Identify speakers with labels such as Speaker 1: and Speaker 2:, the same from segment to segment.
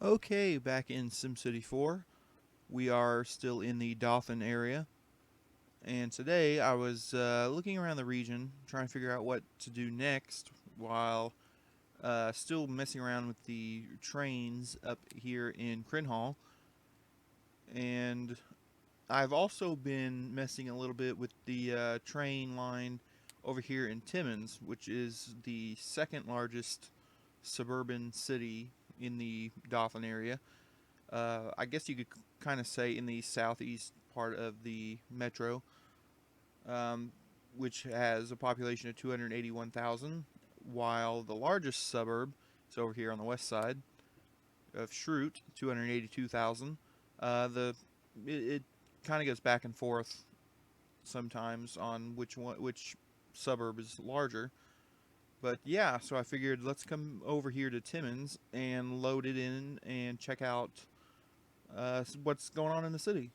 Speaker 1: Okay, back in SimCity 4. We are still in the Dothan area. And today I was looking around the region, trying to figure out what to do next while still messing around with the trains up here in Crinhall. And I've also been messing a little bit with the train line over here in Timmons, which is the second largest suburban city in the Dothan area. I guess you could kind of say in the southeast part of the metro, um, which has a population of 281,000, while the largest suburb is over here on the west side of Schrute, 282,000. The it kind of goes back and forth sometimes on which suburb is larger. But yeah, so I figured let's come over here to Timmons and load it in and check out what's going on in the city.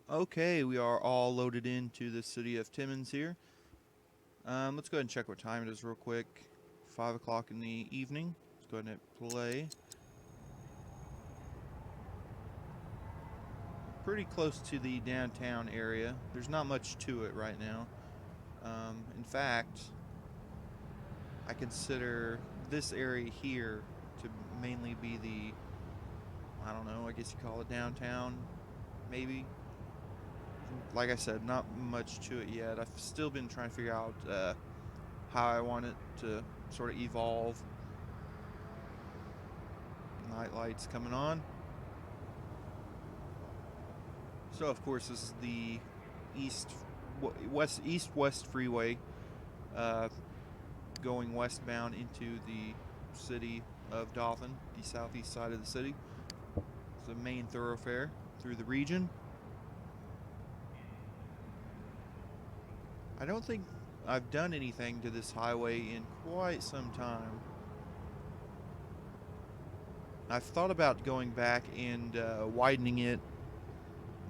Speaker 1: Okay, we are all loaded into the city of Timmons here. Let's go ahead and check what time it is real quick. 5 o'clock in the evening. Let's go ahead and hit play. Pretty close to the downtown area. There's not much to it right now. In fact, I consider this area here to mainly be I don't know, I guess you call it downtown, maybe. Like I said, not much to it yet. I've still been trying to figure out how I want it to sort of evolve. Night lights coming on. So of course this is the east-west freeway uh, going westbound into the city of Dothan, the southeast side of the city. It's the main thoroughfare through the region. I don't think I've done anything to this highway in quite some time. I've thought about going back and widening it,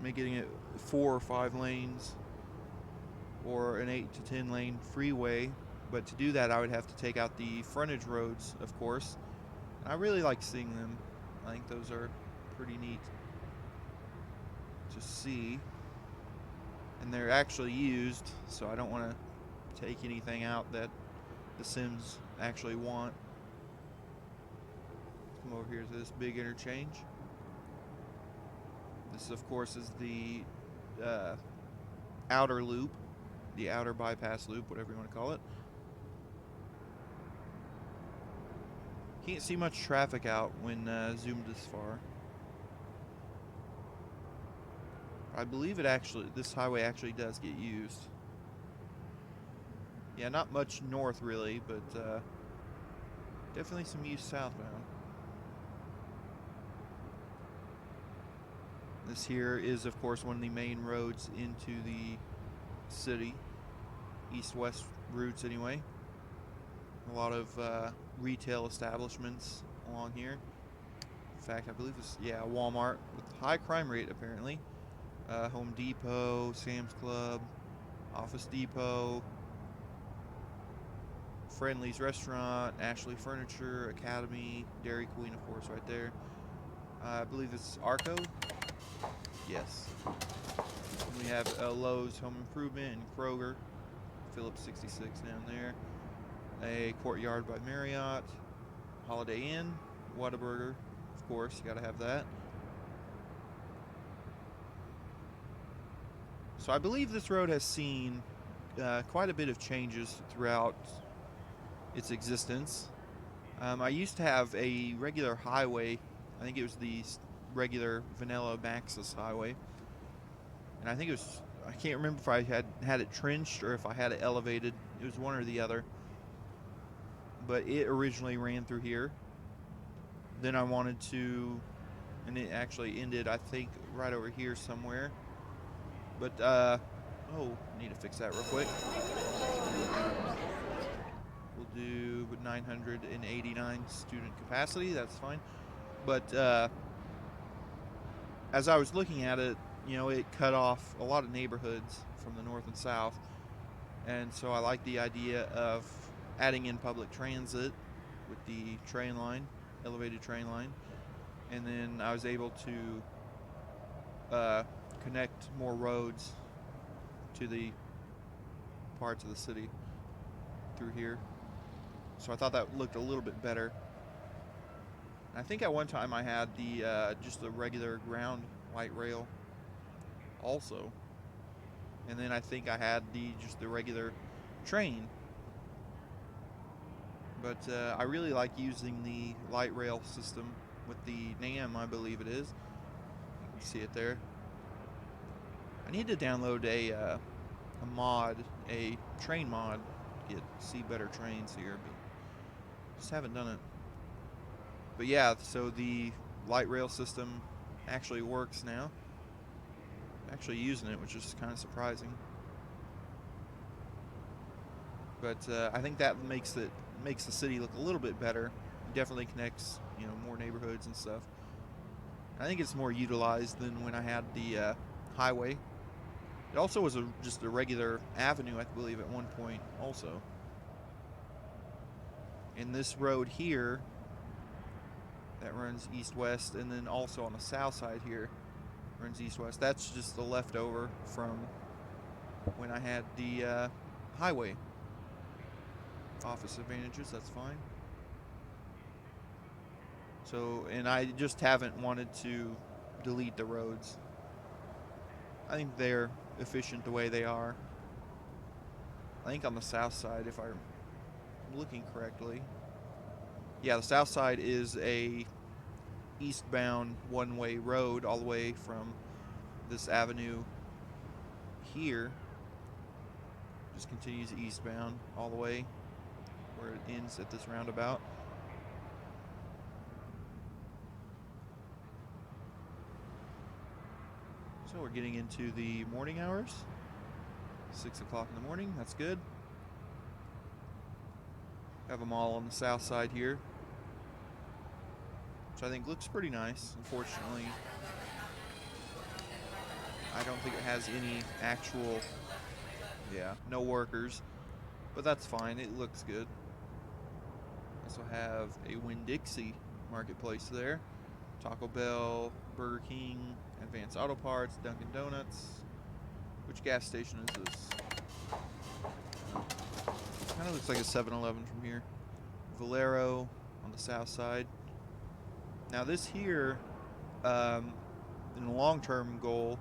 Speaker 1: making it 4 or 5 lanes, or an 8 to 10 lane freeway. But to do that, I would have to take out the frontage roads, of course. I really like seeing them. I think those are pretty neat to see. And they're actually used, so I don't want to take anything out that the Sims actually want. Come over here to this big interchange. This, of course, is the uh, outer loop, the outer bypass loop, whatever you want to call it. Can't see much traffic out when zoomed this far. I believe this highway actually does get used. Yeah, not much north really, but definitely some use southbound. This here is, of course, one of the main roads into the city. East-west routes, anyway. A lot of retail establishments along here. In fact, I believe it's, yeah, Walmart with high crime rate, apparently. Home Depot, Sam's Club, Office Depot, Friendly's Restaurant, Ashley Furniture, Academy, Dairy Queen, of course, right there. I believe it's Arco. Yes. We have Lowe's Home Improvement and Kroger. Phillips 66 down there. A Courtyard by Marriott. Holiday Inn. Whataburger. Of course, you gotta have that. So I believe this road has seen quite a bit of changes throughout its existence. I used to have a regular highway. I think it was the regular vanilla Maxis highway. And I think it was, I can't remember if I had it trenched or if I had it elevated. It was one or the other. But it originally ran through here. Then I wanted to, and it actually ended, I think, right over here somewhere. But, oh, need to fix that real quick. We'll do 989 student capacity, that's fine. But, as I was looking at it, you know, it cut off a lot of neighborhoods from the north and south. And so I like the idea of adding in public transit with the train line, elevated train line. And then I was able to uh, connect more roads to the parts of the city through here. So I thought that looked a little bit better. I think at one time I had the just the regular ground light rail also, and then I think I had the just the regular train. But I really like using the light rail system with the NAM, I believe it is. You can see it there. I need to download a mod, a train mod, to see better trains here, but just haven't done it. But yeah, so the light rail system actually works now. Actually using it, which is kind of surprising. But I think that makes the city look a little bit better. It definitely connects, more neighborhoods and stuff. I think it's more utilized than when I had the highway. It also was just a regular avenue, I believe, at one point also. And this road here that runs east-west, and then also on the south side here runs east-west. That's just the leftover from when I had the highway. Office advantages, that's fine. So, and I just haven't wanted to delete the roads. I think they're efficient the way they are. I think on the south side, if I'm looking correctly. Yeah, the south side is a eastbound one-way road all the way from this avenue here. Just continues eastbound all the way where it ends at this roundabout. So we're getting into the morning hours. 6 o'clock in the morning, that's good. Have them all on the south side here, which I think looks pretty nice. Unfortunately, I don't think it has any actual, no workers, but that's fine. It looks good. Also have a Winn-Dixie marketplace there. Taco Bell, Burger King, Advanced Auto Parts, Dunkin' Donuts. Which gas station is this? Kind of looks like a 7-Eleven from here. Valero on the south side. Now this here, in the long-term goal,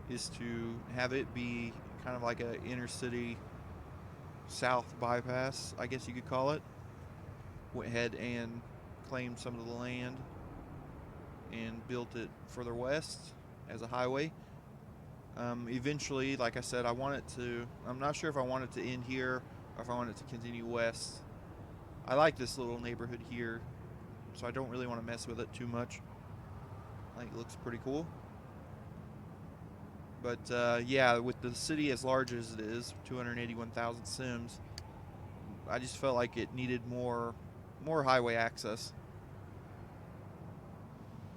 Speaker 1: is to have it be kind of like a inner city south bypass, I guess you could call it. Went ahead and claimed some of the land and built it further west as a highway. Eventually, like I said, I'm not sure if I want it to end here or if I want it to continue west. I like this little neighborhood here, so I don't really want to mess with it too much. I think it looks pretty cool. But yeah, with the city as large as it is, 281,000 Sims, I just felt like it needed more highway access.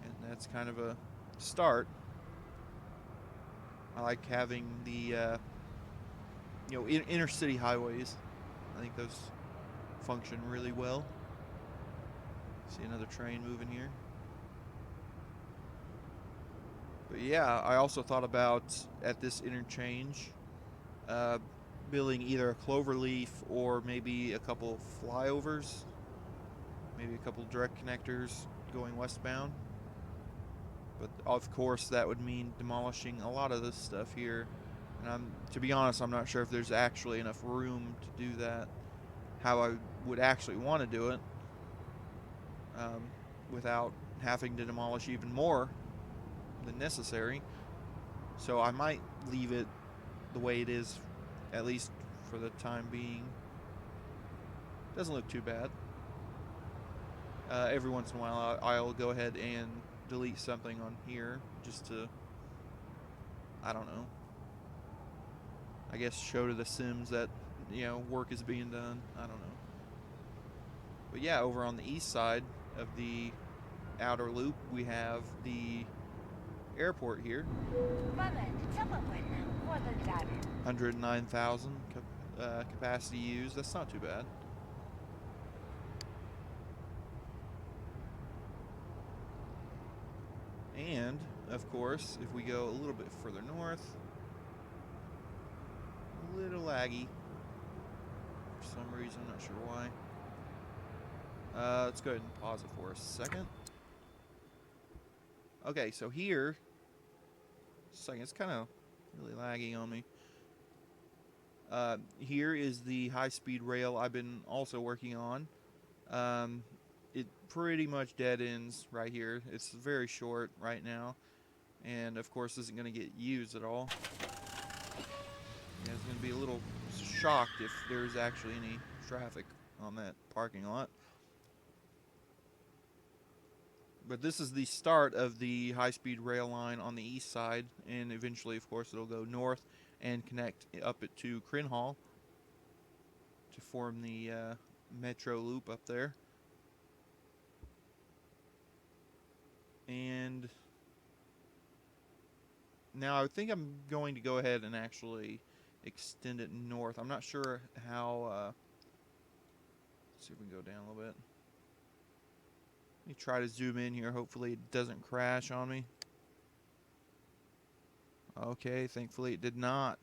Speaker 1: And that's kind of a start. I like having the inner city highways. I think those function really well. See another train moving here. But yeah, I also thought about at this interchange building either a cloverleaf or maybe a couple flyovers, maybe a couple direct connectors going westbound. But of course, that would mean demolishing a lot of this stuff here. And to be honest, I'm not sure if there's actually enough room to do that. How I would actually want to do it without having to demolish even more than necessary. So I might leave it the way it is, at least for the time being. Doesn't look too bad. Every once in a while, I'll go ahead and delete something on here just to, I don't know, I guess show to the Sims that, work is being done. I don't know. But yeah, over on the east side of the outer loop, we have the airport here. 109,000 capacity used. That's not too bad. And, of course, if we go a little bit further north, a little laggy. For some reason, I'm not sure why. Let's go ahead and pause it for a second. Okay, so here, it's kind of really laggy on me. Here is the high-speed rail I've been also working on. It pretty much dead ends right here. It's very short right now, and of course isn't going to get used at all. Yeah, it's going to be a little shocked if there's actually any traffic on that parking lot. But this is the start of the high-speed rail line on the east side, and eventually, of course, it'll go north and connect up it to Crin Hall to form the metro loop up there. And now I think I'm going to go ahead and actually extend it north. I'm not sure how. Let's see if we can go down a little bit. Let me try to zoom in here. Hopefully it doesn't crash on me. Okay, thankfully it did not.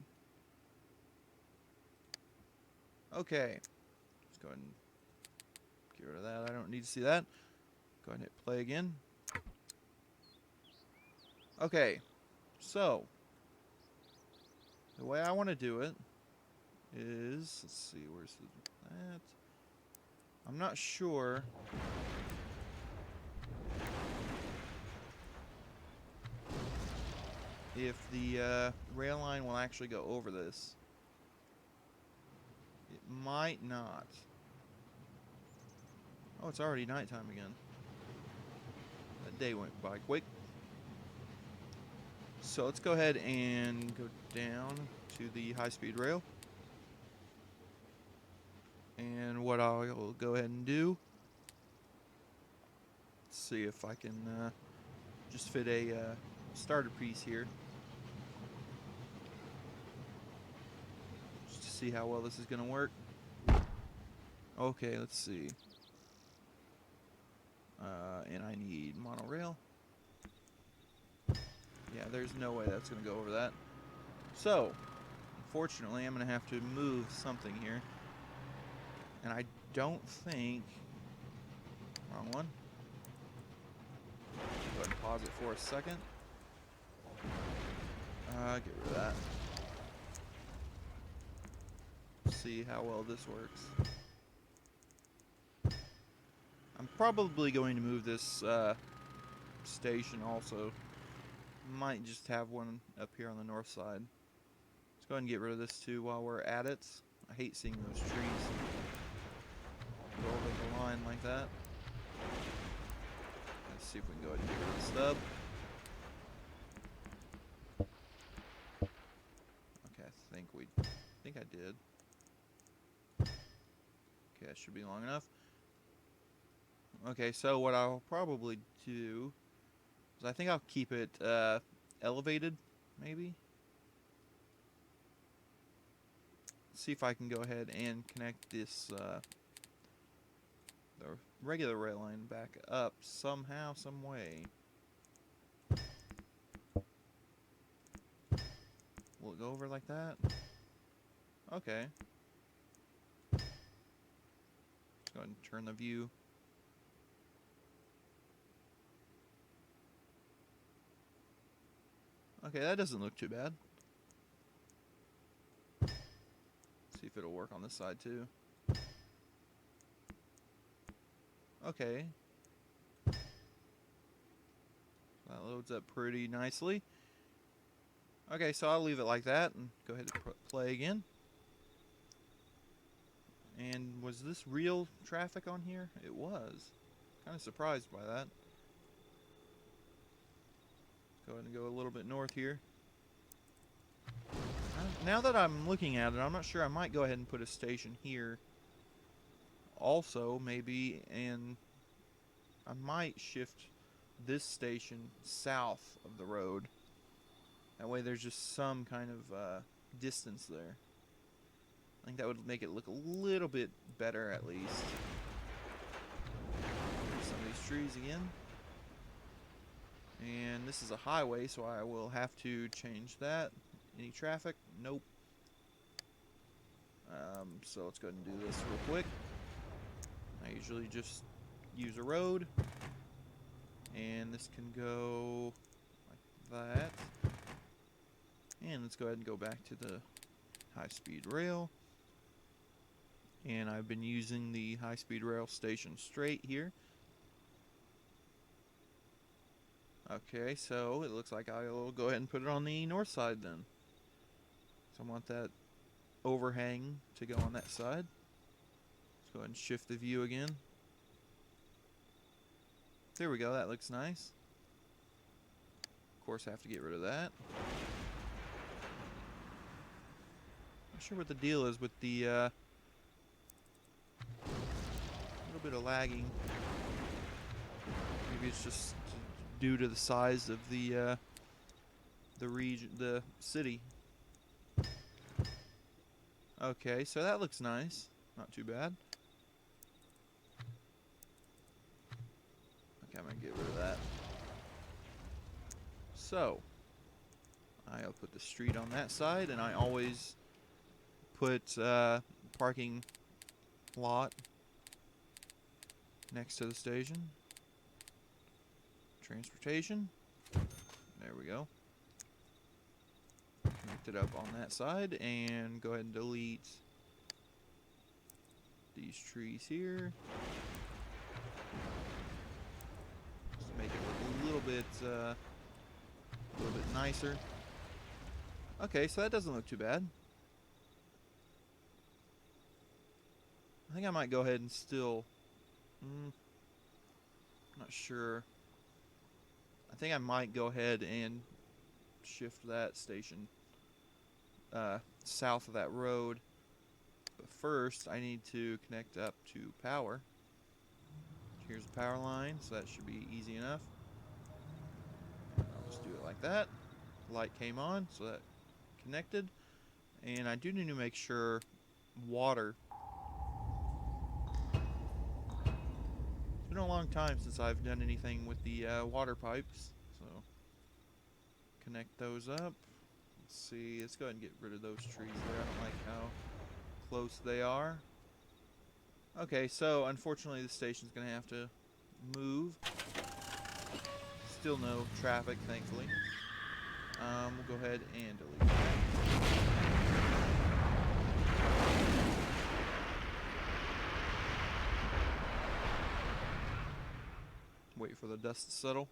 Speaker 1: Okay. Let's go ahead and get rid of that. I don't need to see that. Go ahead and hit play again. Okay. So, the way I want to do it is, let's see, where's that? I'm not sure. If the rail line will actually go over this. It might not. Oh, it's already nighttime again. That day went by quick. So let's go ahead and go down to the high-speed rail. And what I'll go ahead and do, let's see if I can just fit a starter piece here. Just to see how well this is going to work. Okay, let's see. And I need monorail. Yeah, there's no way that's going to go over that. So, unfortunately, I'm going to have to move something here. And I don't think... Wrong one. Go ahead and pause it for a second. Get rid of that. See how well this works. I'm probably going to move this station also. Might just have one up here on the north side. Let's go ahead and get rid of this too while we're at it. I hate seeing those trees go over the line like that. Let's see if we can go ahead and get rid of the stub. Okay, I think I did. Okay, that should be long enough. Okay, so what I'll probably do is I think I'll keep it elevated, maybe. See if I can go ahead and connect this the regular rail line back up somehow, some way. Will it go over like that? Okay. Let's go ahead and turn the view. Okay, that doesn't look too bad. See if it'll work on this side too. Okay. That loads up pretty nicely. Okay, so I'll leave it like that and go ahead and play again. And was this real traffic on here? It was. Kind of surprised by that. Go ahead and go a little bit north here. Now that I'm looking at it, I'm not sure. I might go ahead and put a station here also, maybe, and I might shift this station south of the road. That way there's just some kind of distance there. I think that would make it look a little bit better at least. There's some of these trees again. And this is a highway, so I will have to change that. Any traffic? Nope. So let's go ahead and do this real quick. I usually just use a road. And this can go like that. And let's go ahead and go back to the high-speed rail. And I've been using the high-speed rail station straight here. Okay, so it looks like I'll go ahead and put it on the north side then. So I want that overhang to go on that side. Let's go ahead and shift the view again. There we go, that looks nice. Of course, I have to get rid of that. Not sure what the deal is with the little bit of lagging. Maybe it's just due to the size of the region, the city. Okay, so that looks nice. Not too bad. Okay, I'm gonna get rid of that. So, I'll put the street on that side, and I always put parking lot next to the station. Transportation. There we go. Connect it up on that side, and go ahead and delete these trees here. Just make it look a little bit nicer. Okay, so that doesn't look too bad. I think I might go ahead and still. Not sure. I think I might go ahead and shift that station south of that road. But first, I need to connect up to power. Here's the power line, so that should be easy enough. I'll just do it like that. Light came on, so that connected. And I do need to make sure water. It's been a long time since I've done anything with the water pipes, so connect those up. Let's see, let's go ahead and get rid of those trees there. I don't like how close they are. Okay, so unfortunately the station's gonna have to move. Still no traffic, thankfully. We'll go ahead and delete that. Wait for the dust to settle.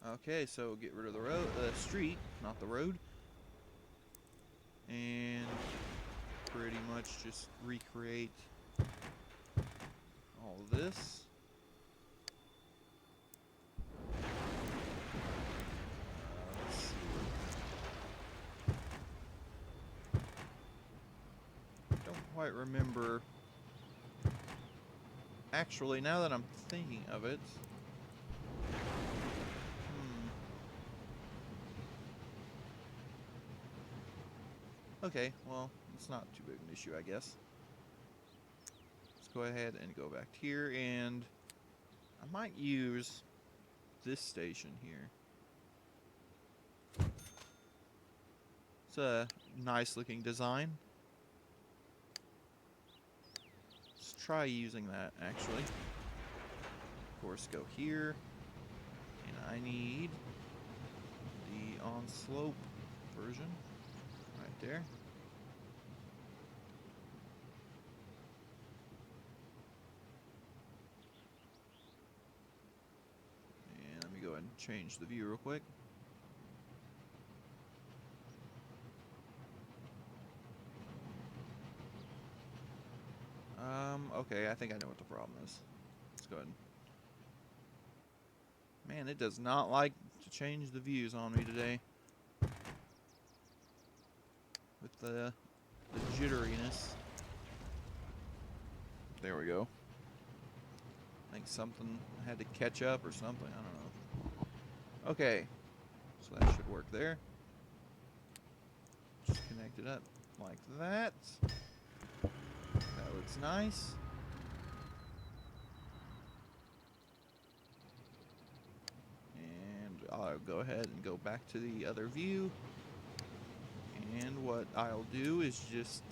Speaker 1: Okay, so get rid of the road, street, not the road, and pretty much just recreate all of this. Let's see. Don't quite remember. Actually, now that I'm thinking of it. Okay, well, it's not too big an issue, I guess. Let's go ahead and go back here, and I might use this station here. It's a nice looking design. Let's try using that, actually. Of course, go here, and I need the on-slope version. Right there. And let me go ahead and change the view real quick. Okay, I think I know what the problem is. Let's go ahead and... Man, it does not like to change the views on me today. With the jitteriness. There we go. I think something had to catch up or something. I don't know. Okay, so that should work there. Just connect it up like that. That looks nice. And I'll go ahead and go back to the other view. And what I'll do is just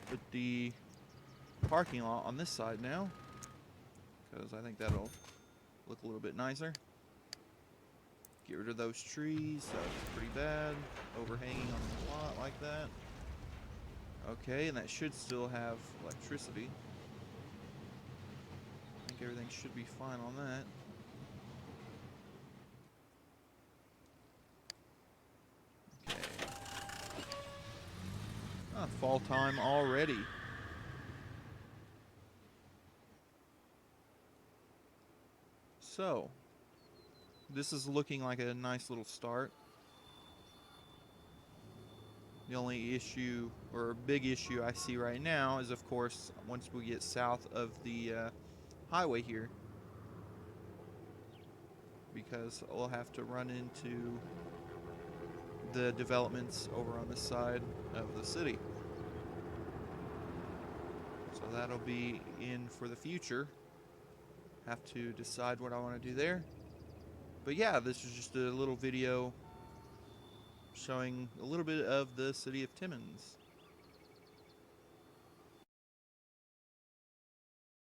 Speaker 1: put the parking lot on this side now, because I think that'll look a little bit nicer. Get rid of those trees. That's pretty bad. Overhanging on the lot like that. Okay, and that should still have electricity. I think everything should be fine on that. Okay. Ah, fall time already. So, this is looking like a nice little start. The only issue, or a big issue I see right now is, of course, once we get south of the highway here, because we'll have to run into the developments over on this side of the city. So that'll be in for the future. Have to decide what I want to do there. But yeah, this is just a little video showing a little bit of the city of Timmons.